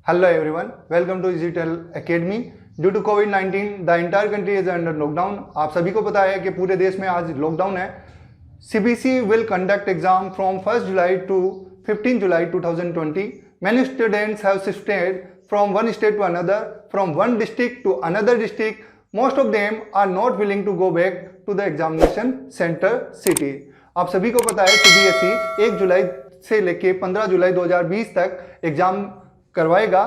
Hello everyone, welcome to Digital Academy. Due to COVID-19, the entire country is under lockdown. आप सभी को पता है कि पूरे देश में आज लॉकडाउन है. CBSE will conduct exam from 1st July to 15 July 2020. Many students have shifted from one state to another, from one district to another district. Most of them are not willing to go back to the examination center city. आप सभी को पता है CBSE 1 जुलाई से लेके 15 जुलाई 2020 तक exam करवाएगा.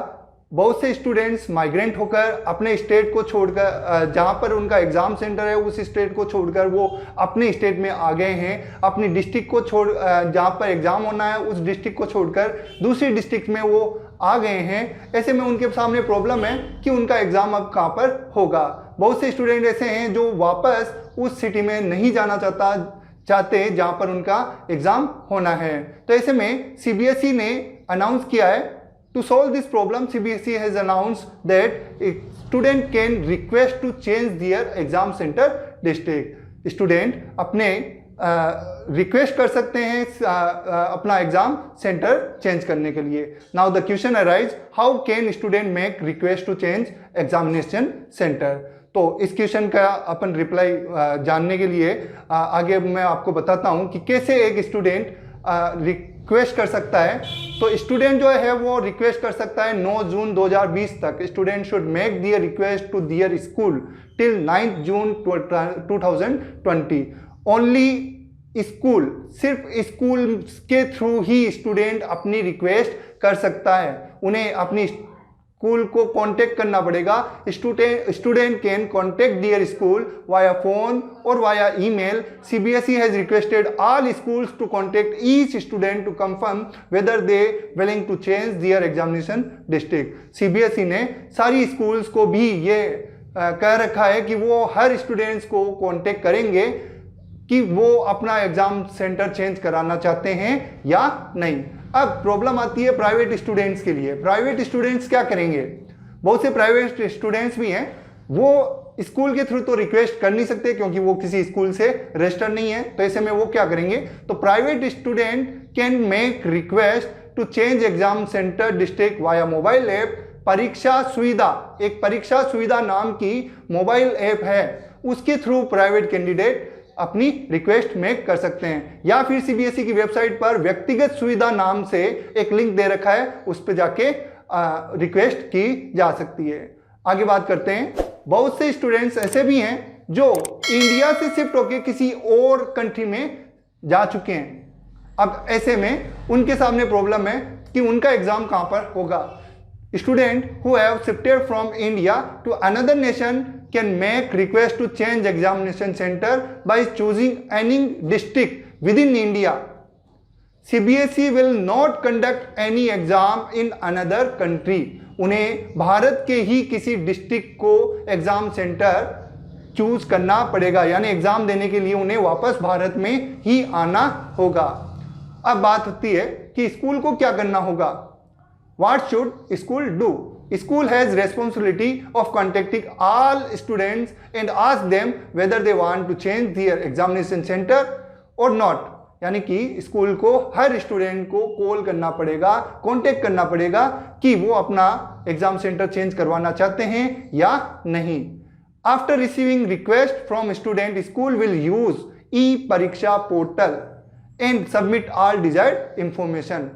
बहुत से स्टूडेंट्स माइग्रेंट होकर अपने स्टेट को छोड़कर, जहां पर उनका एग्जाम सेंटर है उस स्टेट को छोड़कर वो अपने स्टेट में आ गए हैं. अपनी डिस्ट्रिक्ट को छोड़, जहां पर एग्जाम होना है उस डिस्ट्रिक्ट को छोड़कर दूसरी डिस्ट्रिक्ट में वो आ गए हैं. ऐसे में उनके सामने प्रॉब्लम है कि उनका एग्जाम अब कहां पर होगा. बहुत से स्टूडेंट ऐसे हैं जो वापस उस सिटी में नहीं जाना चाहते जहां पर उनका एग्जाम होना है. तो ऐसे में CBSE ने अनाउंस किया है. To solve this problem, CBSE has announced that a student can request to change their exam center district. Student अपने रिक्वेस्ट कर सकते हैं अपना एग्जाम सेंटर चेंज करने के लिए. Now the question arise, how can student make request to change examination center? तो इस क्वेश्चन का अपन रिप्लाई जानने के लिए आगे मैं आपको बताता हूं कि कैसे एक स्टूडेंट रिक्वेस्ट कर सकता है. तो स्टूडेंट जो है वो रिक्वेस्ट कर सकता है 9 जून 2020 तक. Student should make their request to their school till 9 June 2020. Only school, सिर्फ स्कूल के थ्रू ही स्टूडेंट अपनी रिक्वेस्ट कर सकता है. उन्हें अपनी स्कूल को कांटेक्ट करना पड़ेगा. Student can contact their school via phone और via email. CBSE has requested all schools to contact each student to confirm whether they willing to change their examination district. CBSE ने सारी schools को भी ये कह रखा है कि वो हर स्टूडेंट्स को कांटेक्ट करेंगे कि वो अपना एग्जाम सेंटर चेंज कराना चाहते हैं या नहीं. अब प्रॉब्लम आती है प्राइवेट स्टूडेंट्स के लिए. प्राइवेट स्टूडेंट्स क्या करेंगे? बहुत से प्राइवेट स्टूडेंट्स भी हैं, वो स्कूल के थ्रू तो रिक्वेस्ट कर नहीं सकते क्योंकि वो किसी स्कूल से रजिस्टर नहीं है. तो ऐसे में वो क्या करेंगे? तो private student can make request to change exam centre district via mobile app. परीक्षा सुविधा, एक परीक्षा सुविधा नाम की मोबाइल ऐप है, उसके थ्रू प्राइवेट कैंडिडेट अपनी रिक्वेस्ट मेक कर सकते हैं. या फिर CBSE की वेबसाइट पर व्यक्तिगत सुविधा नाम से एक लिंक दे रखा है, उस पर जाके रिक्वेस्ट की जा सकती है. आगे बात करते हैं. बहुत से स्टूडेंट्स ऐसे भी हैं जो इंडिया से शिफ्ट होकर किसी और कंट्री में जा चुके हैं. अब ऐसे में उनके सामने प्रॉब्लम है कि उनका एग्जाम कहां पर होगा. Students who have shifted from India to another nation can make request to change examination center by choosing any district within India. CBSE will not conduct any exam in another country. उन्हें भारत के ही किसी district को exam centre choose करना पड़ेगा, यानी exam देने के लिए उन्हें वापस भारत में ही आना होगा. अब बात होती है कि स्कूल को क्या करना होगा. What should school do? School has responsibility of contacting all students and ask them whether they want to change their examination center or not. यानी कि स्कूल को हर स्टूडेंट को कॉल करना पड़ेगा, कांटेक्ट करना पड़ेगा कि वो अपना एग्जाम सेंटर चेंज करवाना चाहते हैं या नहीं. After receiving request from student, school will use e-परीक्षा portal and submit all desired information.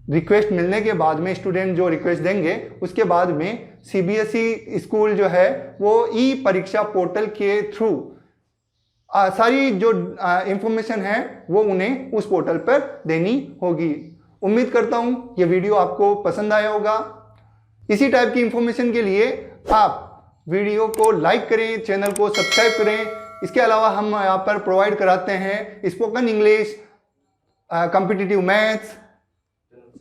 Request मिलने के बाद में स्टूडेंट जो रिक्वेस्ट देंगे उसके बाद में CBSE स्कूल जो है वो ई-परीक्षा पोर्टल के थ्रू सारी जो इंफॉर्मेशन है वो उन्हें उस पोर्टल पर देनी होगी. उम्मीद करता हूं ये वीडियो आपको पसंद आया होगा. इसी टाइप की इंफॉर्मेशन के लिए आप वीडियो को लाइक करें, चैनल को सब्सक्राइब करें. इसके अलावा हम यहाँ पर प्रोवाइड कराते हैं spoken English, competitive maths,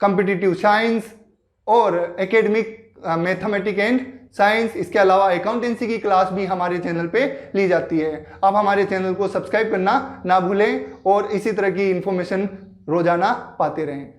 competitive science और एकेडमिक मैथमेटिक्स एंड साइंस. इसके अलावा अकाउंटेंसी की क्लास भी हमारे चैनल पे ली जाती है. आप हमारे चैनल को सब्सक्राइब करना ना भूलें और इसी तरह की इंफॉर्मेशन रोजाना पाते रहें.